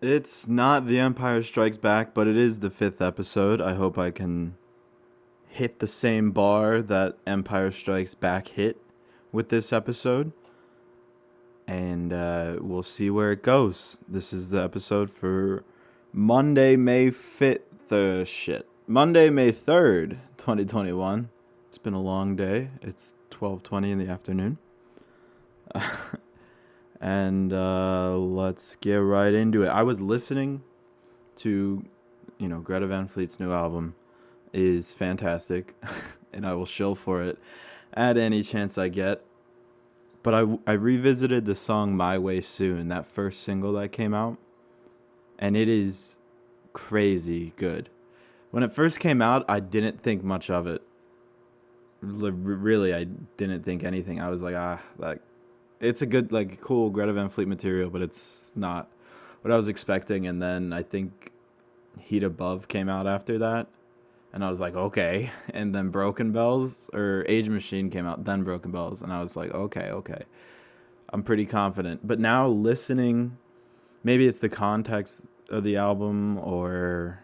It's not The Empire Strikes Back, but it is the fifth episode. I hope I can hit the same bar that Empire Strikes Back hit with this episode. And we'll see where it goes. This is the episode for Monday, May 5th. Monday, May 3rd, 2021. It's been a long day. It's 12:20 in the afternoon. And let's get right into it. I was listening to, Greta Van Fleet's new album is fantastic, and I will shill for it at any chance I get. But I revisited the song My Way Soon, that first single that came out, and it is crazy good. When it first came out, I didn't think much of it. Really, I didn't think anything. I was like, like, it's a good, like, cool Greta Van Fleet material, but it's not what I was expecting. And then I think Heat Above came out after that, and I was like, okay. And then Broken Bells or Age Machine came out, then Broken Bells, and I was like, okay. I'm pretty confident. But now listening, maybe it's the context of the album, or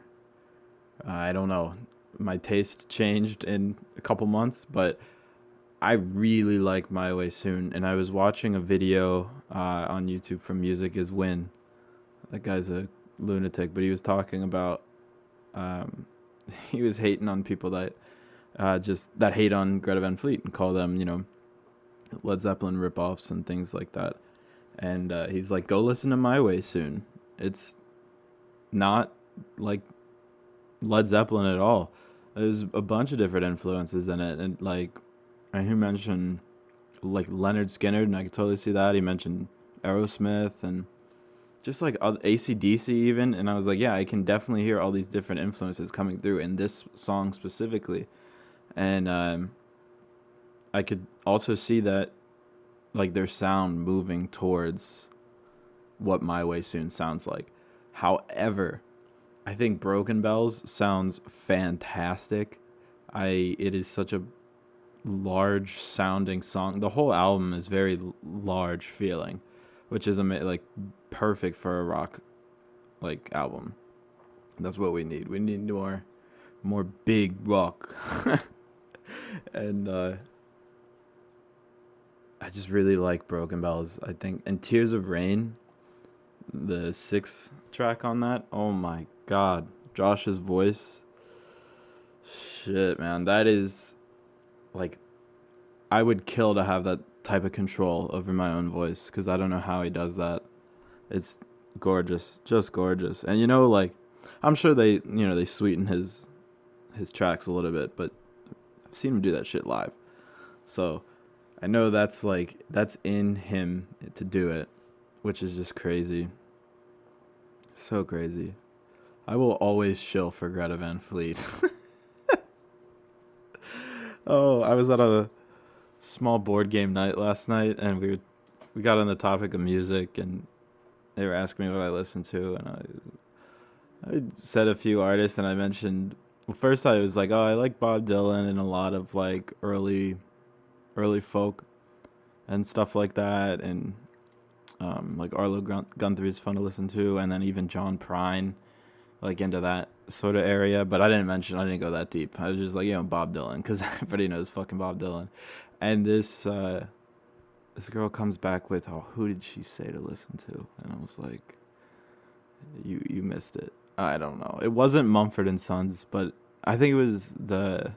I don't know. My taste changed in a couple months, but I really like My Way Soon. And I was watching a video on YouTube from Music Is Win. That guy's a lunatic, but he was talking about um, he was hating on people that that hate on Greta Van Fleet and call them, Led Zeppelin ripoffs and things like that. And he's like, go listen to My Way Soon. It's not like Led Zeppelin at all. There's a bunch of different influences in it, and he mentioned like Leonard Skinner, and I could totally see that. He mentioned Aerosmith and just like AC/DC even, and I was like, yeah, I can definitely hear all these different influences coming through in this song specifically, and I could also see that like their sound moving towards what My Way Soon sounds like. However, I think Broken Bells sounds fantastic. It is such a large sounding song. The whole album is very large feeling, which is like perfect for a rock like album. That's what we need. We need more big rock. And I just really like Broken Bells. I think, and Tears of Rain, the sixth track on that. Oh my god, Josh's voice. Shit, man, that is like, I would kill to have that type of control over my own voice, because I don't know how he does that. It's gorgeous, just gorgeous. And like, I'm sure they sweeten his tracks a little bit, but I've seen him do that shit live, so I know that's in him to do it, which is just crazy, so crazy. I will always shill for Greta Van Fleet. Oh, I was at a small board game night last night, and we got on the topic of music, and they were asking me what I listened to, and I said a few artists, and I mentioned, well, first I was like, oh, I like Bob Dylan and a lot of like early folk and stuff like that, and like Arlo Guthrie is fun to listen to, and then even John Prine, like into that sort of area. But I didn't go that deep. I was just like, Bob Dylan, because everybody knows fucking Bob Dylan. And this girl comes back with, oh, who did she say to listen to? And I was like, you missed it. I don't know. It wasn't Mumford and Sons, but I think it was the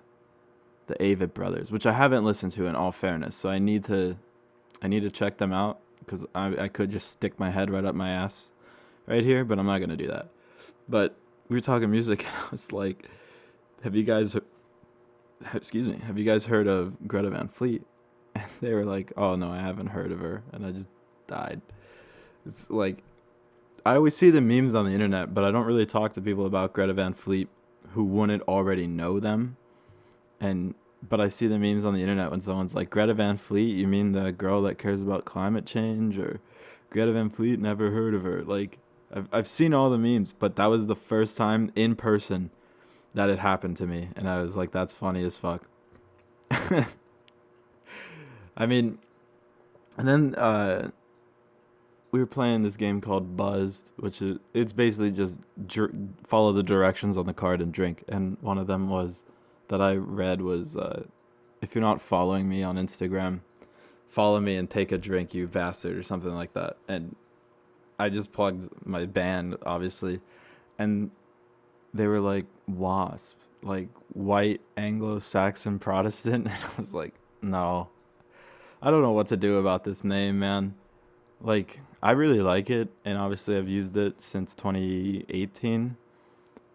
Avett Brothers, which I haven't listened to, in all fairness. So I need to check them out, because I could just stick my head right up my ass right here, but I'm not gonna do that. But we were talking music, and I was like, have you guys heard of Greta Van Fleet? And they were like, oh no, I haven't heard of her. And I just died. It's like, I always see the memes on the internet, but I don't really talk to people about Greta Van Fleet who wouldn't already know them. But I see the memes on the internet when someone's like, Greta Van Fleet, you mean the girl that cares about climate change? Or Greta Van Fleet, never heard of her. Like, I've seen all the memes, but that was the first time in person that it happened to me, and I was like, that's funny as fuck. I mean, and then we were playing this game called Buzzed, which is it's basically just follow the directions on the card and drink. And one of them was that I read was if you're not following me on Instagram, follow me and take a drink, you bastard, or something like that. And I just plugged my band, obviously, and they were like WASP, like White Anglo-Saxon Protestant, and I was like, no, I don't know what to do about this name, man. Like, I really like it, and obviously I've used it since 2018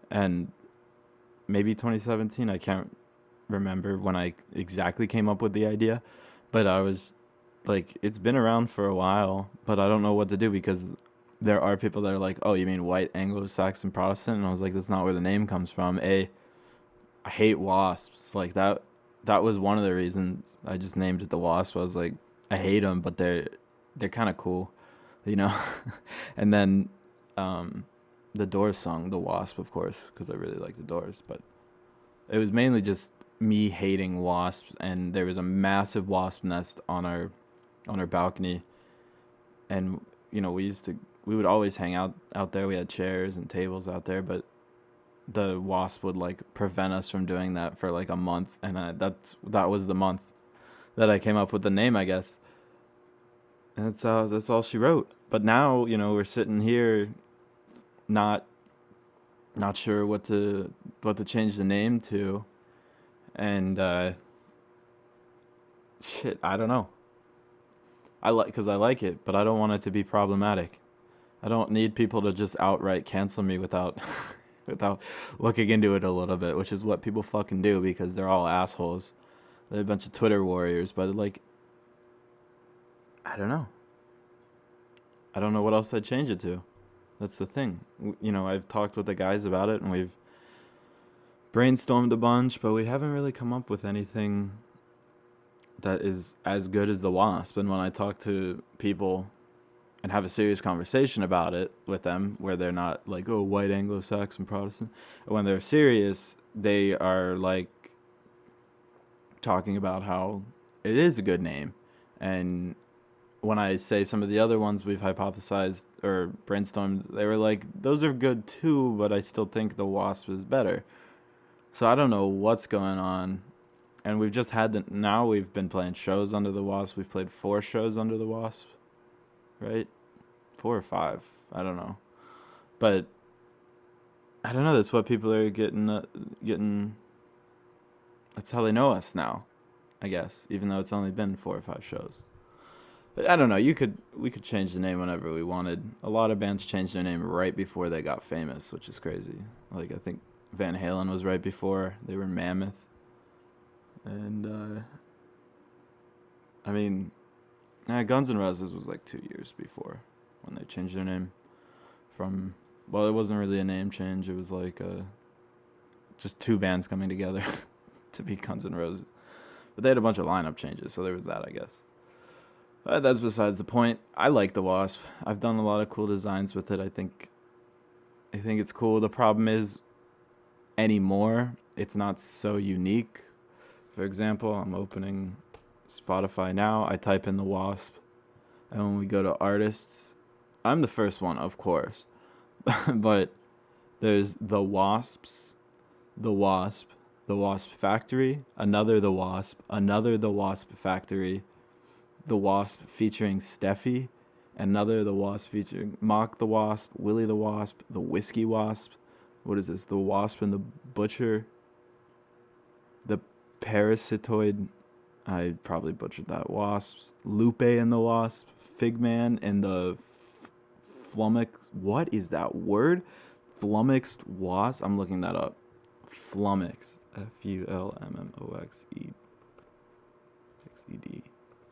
and maybe 2017. I can't remember when I exactly came up with the idea, but I was like, it's been around for a while, but I don't know what to do because there are people that are like, oh, you mean White Anglo-Saxon Protestant? And I was like, that's not where the name comes from. I hate wasps. Like that was one of the reasons I just named it the Wasp. I was like, I hate them, but they're kind of cool, you know. And then the Doors song, The Wasp, of course, because I really like the Doors. But it was mainly just me hating wasps, and there was a massive wasp nest on our balcony, and we would always hang out there. We had chairs and tables out there, but the wasp would like prevent us from doing that for like a month, and that was the month that I came up with the name, I guess. And that's all she wrote. But now, we're sitting here not sure what to change the name to, and shit, I don't know. Because I like it, but I don't want it to be problematic. I don't need people to just outright cancel me without without looking into it a little bit, which is what people fucking do because they're all assholes. They're a bunch of Twitter warriors, but like, I don't know. I don't know what else I'd change it to. That's the thing. I've talked with the guys about it and we've brainstormed a bunch, but we haven't really come up with anything that is as good as the Wasp. And when I talk to people and have a serious conversation about it with them, where they're not like, oh, White Anglo-Saxon Protestant, when they're serious, they are like talking about how it is a good name. And when I say some of the other ones we've hypothesized or brainstormed, they were like, those are good too, but I still think the Wasp is better. So I don't know what's going on. And we've just now we've been playing shows under the Wasp. We've played 4 shows under the Wasp, right? 4 or 5, I don't know. But I don't know, that's what people are getting, that's how they know us now, I guess, even though it's only been 4 or 5 shows. But I don't know, we could change the name whenever we wanted. A lot of bands changed their name right before they got famous, which is crazy. Like, I think Van Halen was right before. They were Mammoth. And, I mean, Guns N' Roses was like 2 years before when they changed their name from, well, it wasn't really a name change. It was like just 2 bands coming together to be Guns N' Roses. But they had a bunch of lineup changes, so there was that, I guess. That's besides the point. I like the Wasp. I've done a lot of cool designs with it. I think it's cool. The problem is, anymore, it's not so unique. For example, I'm opening Spotify now. I type in the Wasp, and when we go to artists, I'm the first one, of course, but there's the Wasps, the Wasp Factory, another the Wasp Factory, the Wasp featuring Steffi, another the Wasp featuring Mock the Wasp, Willie the Wasp, the Whiskey Wasp. What is this? The Wasp and the Butcher, the Parasitoid, I probably butchered that, Wasps, Lupe and the Wasp, Figman and the Flummoxed, what is that word? Flummoxed Wasp? I'm looking that up. Flummoxed, Fulmmoxed.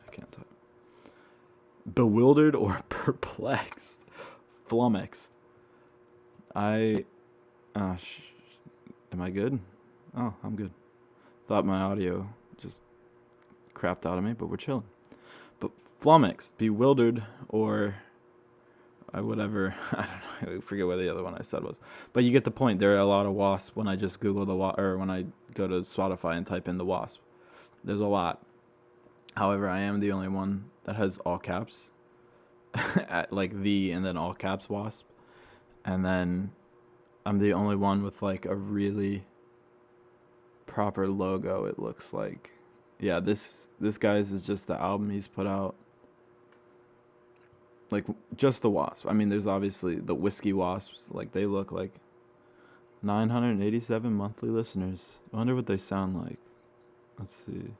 I can't type. Bewildered or perplexed. Flummoxed. Am I good? Oh, I'm good. Thought my audio just crapped out of me, but we're chilling. But flummoxed, bewildered, or whatever. I don't know. I forget what the other one I said was. But you get the point. There are a lot of wasps when I just Google the Wasp, or when I go to Spotify and type in the Wasp. There's a lot. However, I am the only one that has all caps. at like the and then all caps Wasp, and then I'm the only one with like a really proper logo. It looks like, yeah. This guy's is just the album he's put out. Like just the Wasp. I mean, there's obviously the Whiskey Wasps. Like they look like 987 monthly listeners. I wonder what they sound like. Let's see.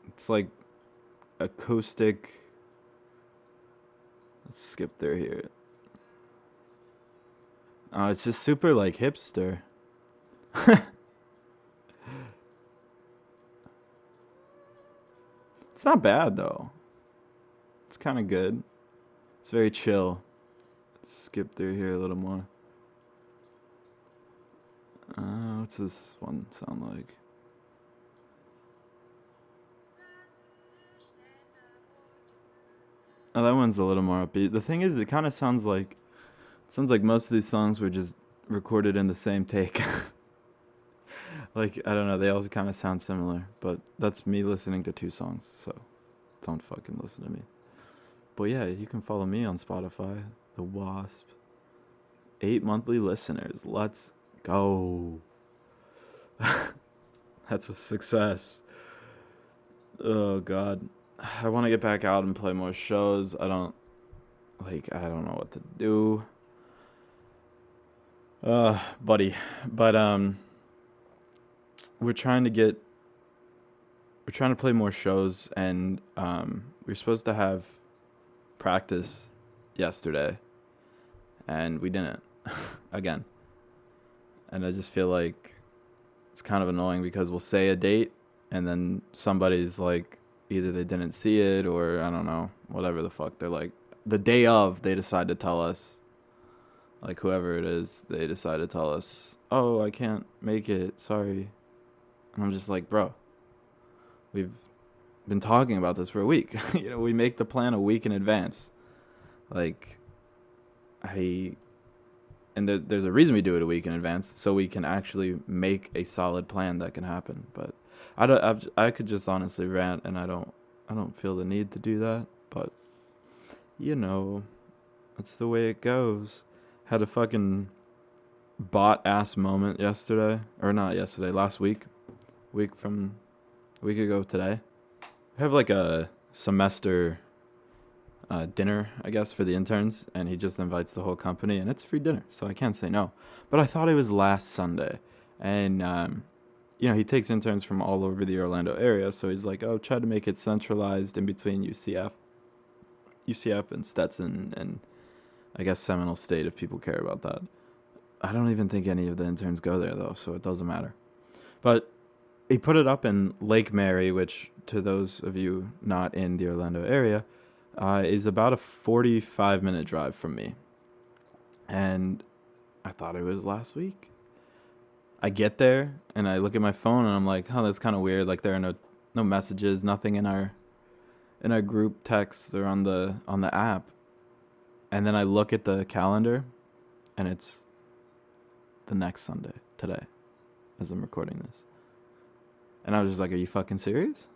It's like acoustic. Let's skip through here. It's just super like hipster. It's not bad though. It's kind of good. It's very chill. Let's skip through here a little more. What's this one sound like? Oh, that one's a little more upbeat. The thing is, it kind of sounds like most of these songs were just recorded in the same take. Like, I don't know, they all kind of sound similar, but that's me listening to two songs, so don't fucking listen to me. But yeah, you can follow me on Spotify, The Wasp. 8 monthly listeners. Let's go. That's a success. Oh god. I want to get back out and play more shows. I don't know what to do. Buddy. But we're trying to play more shows, and we're supposed to have practice yesterday, and we didn't. Again. And I just feel like it's kind of annoying because we'll say a date and then somebody's like, either they didn't see it or I don't know, whatever the fuck. They're like, the day of, they decide to tell us, like whoever it is, they decide to tell us, oh, I can't make it, sorry. And I'm just like, bro, we've been talking about this for a week. We make the plan a week in advance. Like, there's a reason we do it a week in advance, so we can actually make a solid plan that can happen. But I could just honestly rant, and I don't feel the need to do that. But that's the way it goes. Had a fucking bot ass moment yesterday, or not yesterday, last week, a week ago today. We have like a semester dinner, I guess, for the interns, and he just invites the whole company, and it's free dinner, so I can't say no. But I thought it was last Sunday, and he takes interns from all over the Orlando area, so he's like, oh, try to make it centralized in between UCF and Stetson, and I guess Seminole State, if people care about that. I don't even think any of the interns go there, though, so it doesn't matter. But he put it up in Lake Mary, which, to those of you not in the Orlando area, is about a 45-minute drive from me. And I thought it was last week. I get there, and I look at my phone, and I'm like, oh, that's kind of weird. Like, there are no messages, nothing in our group texts or on the app. And then I look at the calendar, and it's the next Sunday, today, as I'm recording this. And I was just like, are you fucking serious?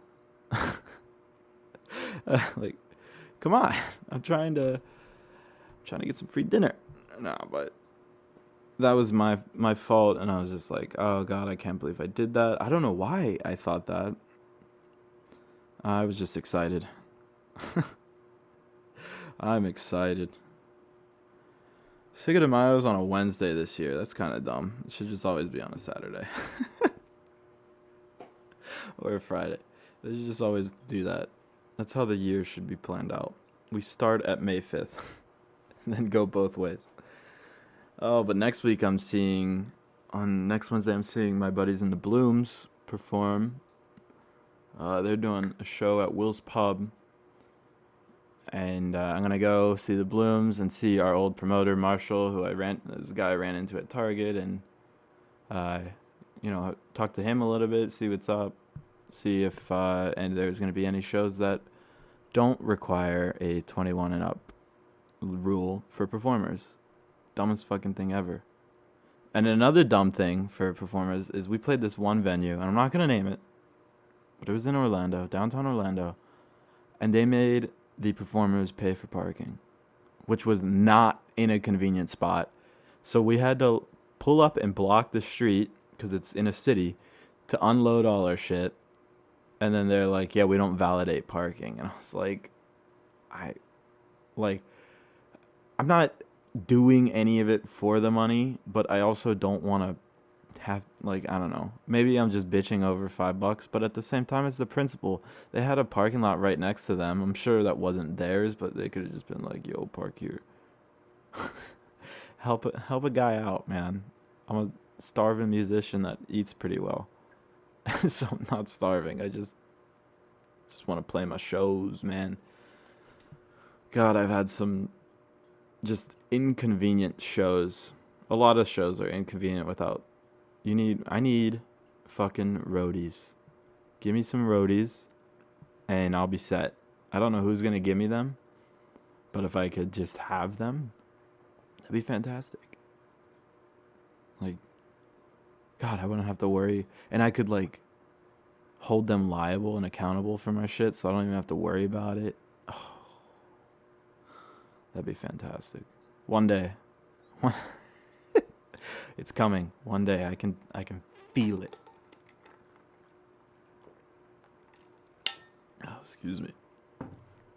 Like, come on. I'm trying to get some free dinner. No, but that was my fault, and I was just like, oh god, I can't believe I did that. I don't know why I thought that. I was just excited. I'm excited. Cinco de Mayo's on a Wednesday this year. That's kind of dumb. It should just always be on a Saturday. Or a Friday. They should just always do that. That's how the year should be planned out. We start at May 5th. And then go both ways. Oh, but next Wednesday I'm seeing my buddies in the Blooms perform. They're doing a show at Will's Pub. And I'm going to go see the Blooms and see our old promoter, Marshall, who this guy I ran into at Target, and, talk to him a little bit, see what's up, see if, and there's going to be any shows that don't require a 21 and up rule for performers. Dumbest fucking thing ever. And another dumb thing for performers is we played this one venue, and I'm not gonna name it, but it was in Orlando, downtown Orlando, and they made the performers pay for parking, which was not in a convenient spot. So we had to pull up and block the street because it's in a city to unload all our shit. And then they're like, "Yeah, we don't validate parking." And I was like, I like I'm not doing any of it for the money, but I also don't want to have, like, I don't know. Maybe I'm just bitching over $5, but at the same time, it's the principle. They had a parking lot right next to them. I'm sure that wasn't theirs, but they could have just been like, "Yo, park here." Help a guy out, man. I'm a starving musician that eats pretty well. So I'm not starving. I just want to play my shows, man. God, I've had some just inconvenient shows. A lot of shows are inconvenient without I need fucking roadies. Give me some roadies and I'll be set. I don't know who's going to give me them, but if I could just have them, that'd be fantastic. Like, God, I wouldn't have to worry. And I could, like, hold them liable and accountable for my shit so I don't even have to worry about it. Oh, that'd be fantastic. One day. It's coming. One day I can feel it. Oh, excuse me.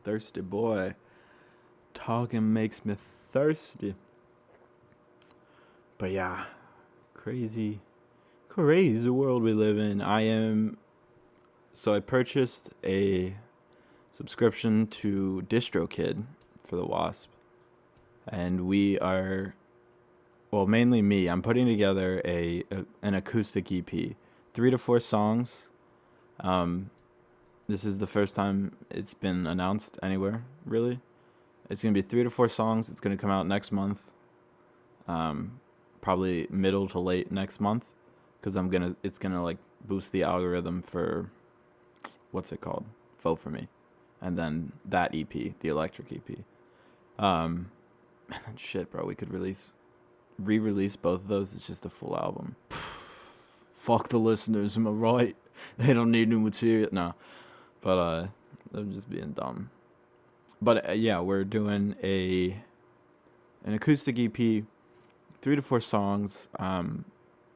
Thirsty boy. Talking makes me thirsty. But yeah, crazy world we live in. I purchased a subscription to DistroKid for the Wasp. And we are, well, mainly me. I'm putting together an acoustic EP, 3 to 4 songs. This is the first time it's been announced anywhere, really. It's gonna be 3 to 4 songs. It's gonna come out next month, probably middle to late next month, because it's gonna like boost the algorithm for, what's it called? Vote for Me, and then that EP, the electric EP. And then shit, bro, we could re-release both of those. It's just a full album. Fuck the listeners, am I right? They don't need new material. No, but I'm just being dumb. But yeah, we're doing an acoustic EP, 3 to 4 songs.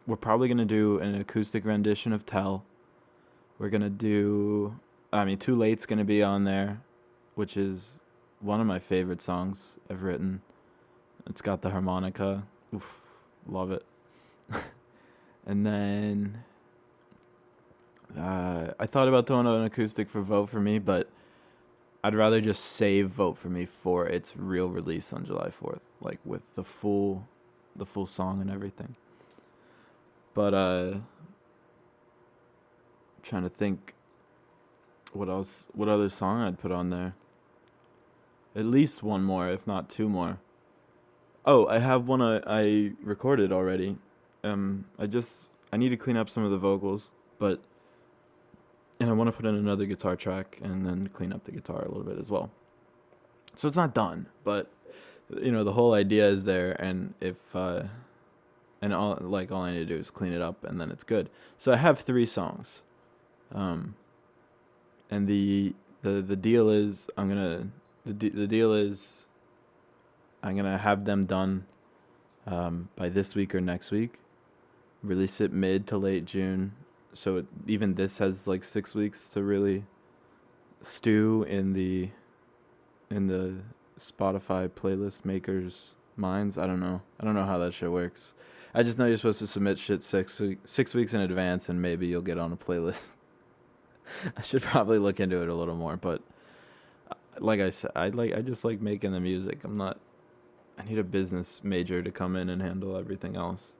We're probably gonna do an acoustic rendition of Tell. We're gonna do, Too Late's gonna be on there, which is one of my favorite songs I've written. It's got the harmonica. Oof, love it. And then I thought about doing an acoustic for Vote for Me, but I'd rather just save Vote for Me for its real release on July 4th, like with the full song and everything. But trying to think what other song I'd put on there. At least one more, if not 2 more. Oh, I have one I recorded already. I need to clean up some of the vocals, and I want to put in another guitar track and then clean up the guitar a little bit as well. So it's not done, but the whole idea is there, and all I need to do is clean it up and then it's good. So I have 3 songs. And the deal is I'm gonna have them done by this week or next week. Release it mid to late June, so even this has like 6 weeks to really stew in the Spotify playlist makers' minds. I don't know how that shit works. I just know you're supposed to submit shit 6 weeks in advance, and maybe you'll get on a playlist. I should probably look into it a little more, but like I said, I just like making the music. I need a business major to come in and handle everything else.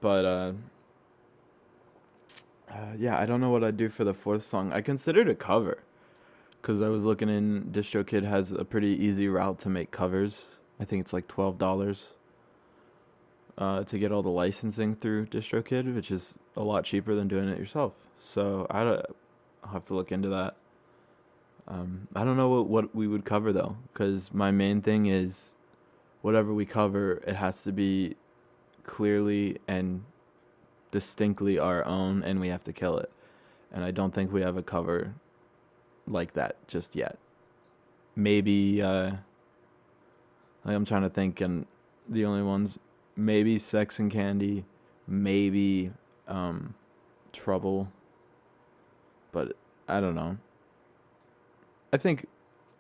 But yeah, I don't know what I'd do for the 4th song. I considered a cover, because I was looking in, DistroKid has a pretty easy route to make covers. I think it's like $12 to get all the licensing through DistroKid, which is a lot cheaper than doing it yourself. So I'll have to look into that. I don't know what we would cover, though, because my main thing is whatever we cover, it has to be clearly and distinctly our own, and we have to kill it. And I don't think we have a cover like that just yet. Maybe like I'm trying to think, and the only ones, maybe Sex and Candy, maybe Trouble, but I don't know. I think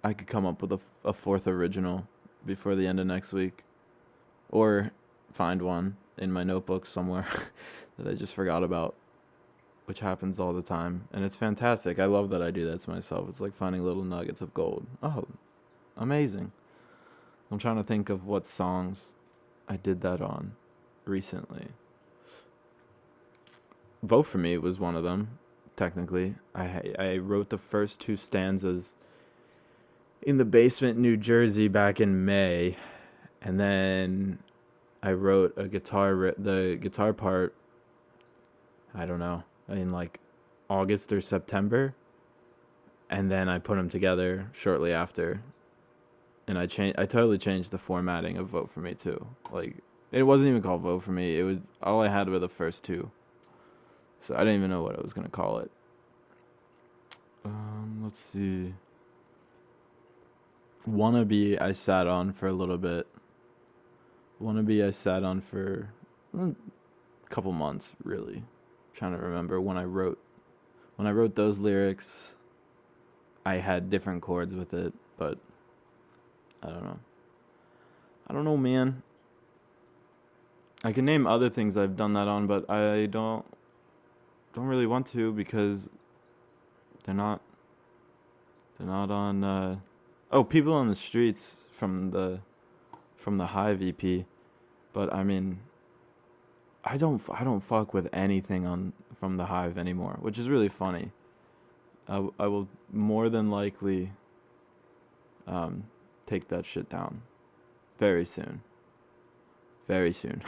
I could come up with a fourth original before the end of next week, or find one in my notebook somewhere that I just forgot about, which happens all the time, and it's fantastic. I love that I do that to myself. It's like finding little nuggets of gold. Oh, amazing. I'm trying to think of what songs I did that on recently. Vote for Me was one of them, technically. I wrote the first two stanzas in the basement, New Jersey, back in May, and then I wrote the guitar part, I don't know, in like August or September, and then I put them together shortly after, and I totally changed the formatting of Vote for Me too. Like, it wasn't even called Vote for Me. It was, all I had were the first two, so I didn't even know what I was gonna call it. Let's see. Wannabe I sat on for a little bit. Wannabe I sat on for a couple months, really. I'm trying to remember when I wrote those lyrics. I had different chords with it, but I don't know, man. I can name other things I've done that on, but I don't really want to, because they're not on People on the Streets from the Hive EP. But I mean, I don't fuck with anything from the Hive anymore, which is really funny. I will more than likely take that shit down very soon. Very soon.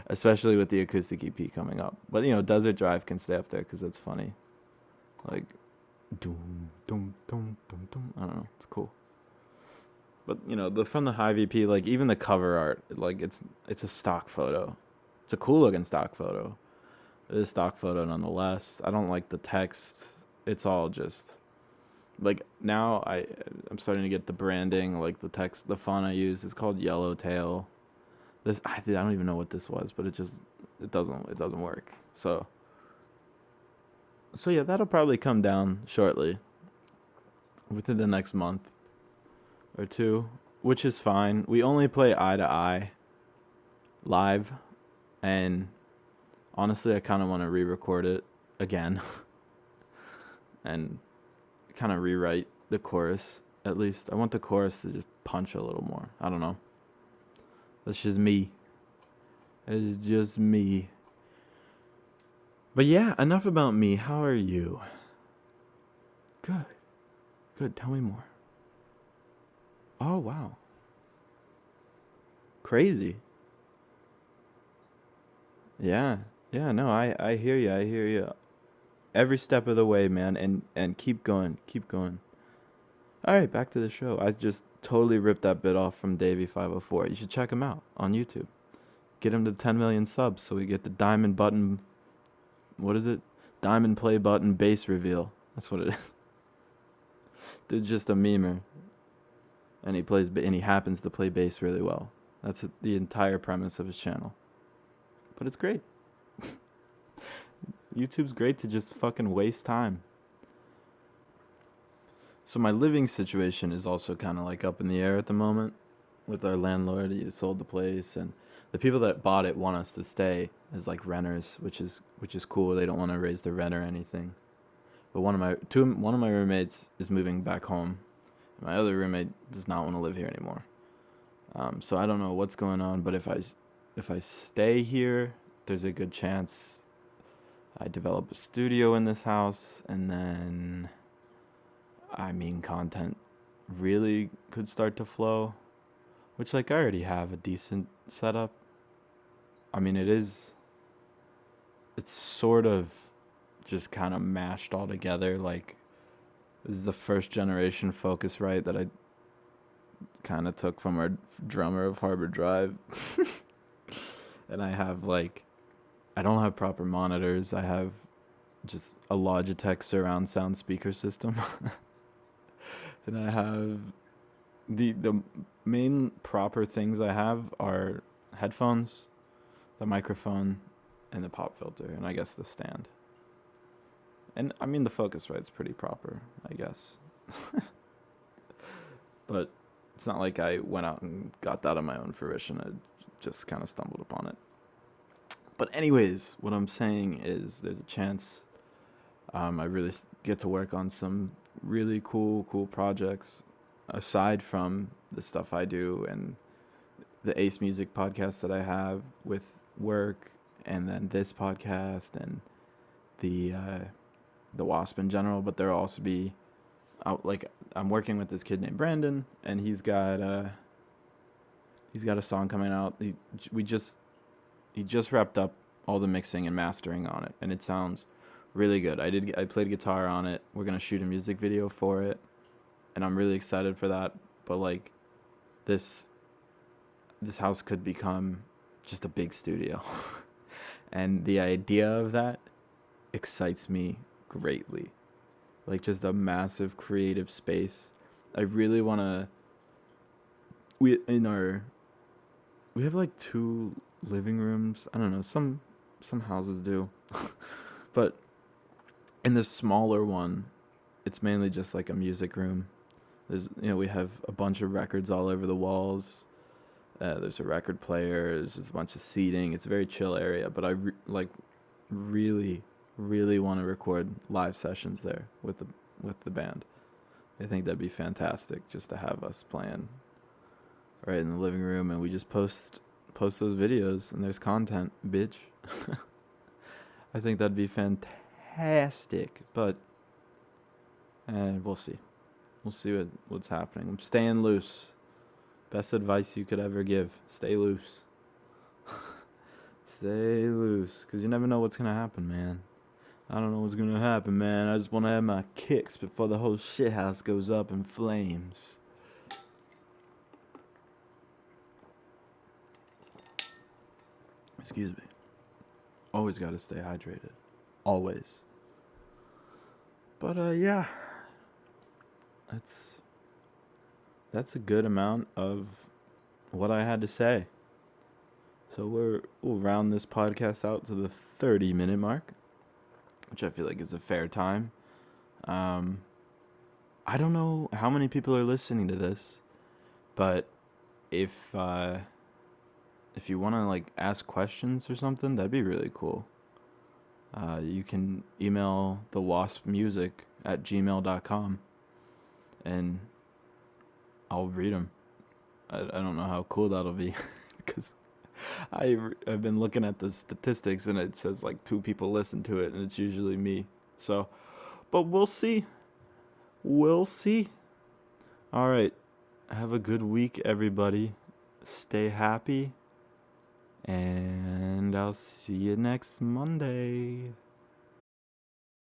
Especially with the Acoustic EP coming up. But Desert Drive can stay up there because it's funny. Like, doom, doom, doom, doom, doom. I don't know. It's cool. But from the Hive EP, like, even the cover art, like, it's a stock photo. It's a cool looking stock photo. It is a stock photo nonetheless. I don't like the text. It's all just like, now I'm starting to get the branding, like the text, the font I use is called Yellowtail. I don't even know what this was, but it doesn't work. So yeah, that'll probably come down shortly, within the next month or two, which is fine. We only play Eye to Eye live, and honestly, I kind of want to re-record it again and kind of rewrite the chorus. At least I want the chorus to just punch a little more. I don't know. That's just me. It's just me. But yeah, enough about me. How are you? Good. Tell me more. Oh, wow. Crazy. Yeah. No, I hear you. Every step of the way, man, and keep going. All right, back to the show. I just totally ripped that bit off from Davey504. You should check him out on YouTube. Get him to 10 million subs so we get the diamond button. What is it? Diamond play button bass reveal. That's what it is. Dude's just a memer, and he happens to play bass really well. That's the entire premise of his channel. But it's great. YouTube's great to just fucking waste time. So my living situation is also kind of like up in the air at the moment with our landlord. He sold the place, and the people that bought it want us to stay as like renters, which is cool. They don't want to raise the rent or anything. But one of my roommates is moving back home. My other roommate does not want to live here anymore. So I don't know what's going on, but if I stay here, there's a good chance I develop a studio in this house, and then content really could start to flow, which, like, I already have a decent setup. It's sort of just kind of mashed all together. Like, this is the first generation Focusrite that I kind of took from our drummer of Harbor Drive. And I don't have proper monitors. I have just a Logitech surround sound speaker system. And I have the main proper things I have are headphones, the microphone, and the pop filter, and I guess the stand. And I mean the Focusrite's pretty proper, I guess. But it's not like I went out and got that on my own fruition. I just kind of stumbled upon it. But anyways, what I'm saying is there's a chance I really get to work on some really cool projects aside from the stuff I do and the Ace Music podcast that I have with work, and then this podcast and the Wasp in general. But there'll also be I'm working with this kid named Brandon, and he's got a song coming out. He just wrapped up all the mixing and mastering on it, and it sounds really good. I played guitar on it. We're gonna shoot a music video for it, and I'm really excited for that. But like, this house could become just a big studio, and the idea of that excites me greatly. Like, just a massive creative space. I really want to. We have like 2 living rooms. I don't know. Some houses do, but in the smaller one, it's mainly just like a music room. We have a bunch of records all over the walls. There's a record player. There's just a bunch of seating. It's a very chill area, but I really want to record live sessions there with the band. I think that'd be fantastic, just to have us playing right in the living room, and we just post those videos, and there's content, bitch. I think that'd be fantastic, but we'll see. We'll see what's happening. I'm staying loose. Best advice you could ever give. Stay loose. Stay loose, because you never know what's going to happen, man. I don't know what's going to happen, man. I just want to have my kicks before the whole shithouse goes up in flames. Excuse me. Always got to stay hydrated. Always. But, yeah. That's a good amount of what I had to say. So we'll round this podcast out to the 30-minute mark, which I feel like is a fair time. I don't know how many people are listening to this, but if you want to like ask questions or something, that'd be really cool. You can email thewaspmusic@gmail.com, and I'll read them. I don't know how cool that'll be, because I've been looking at the statistics, and it says like 2 people listen to it, and it's usually me. So, but we'll see. We'll see. All right. Have a good week, everybody. Stay happy. And I'll see you next Monday.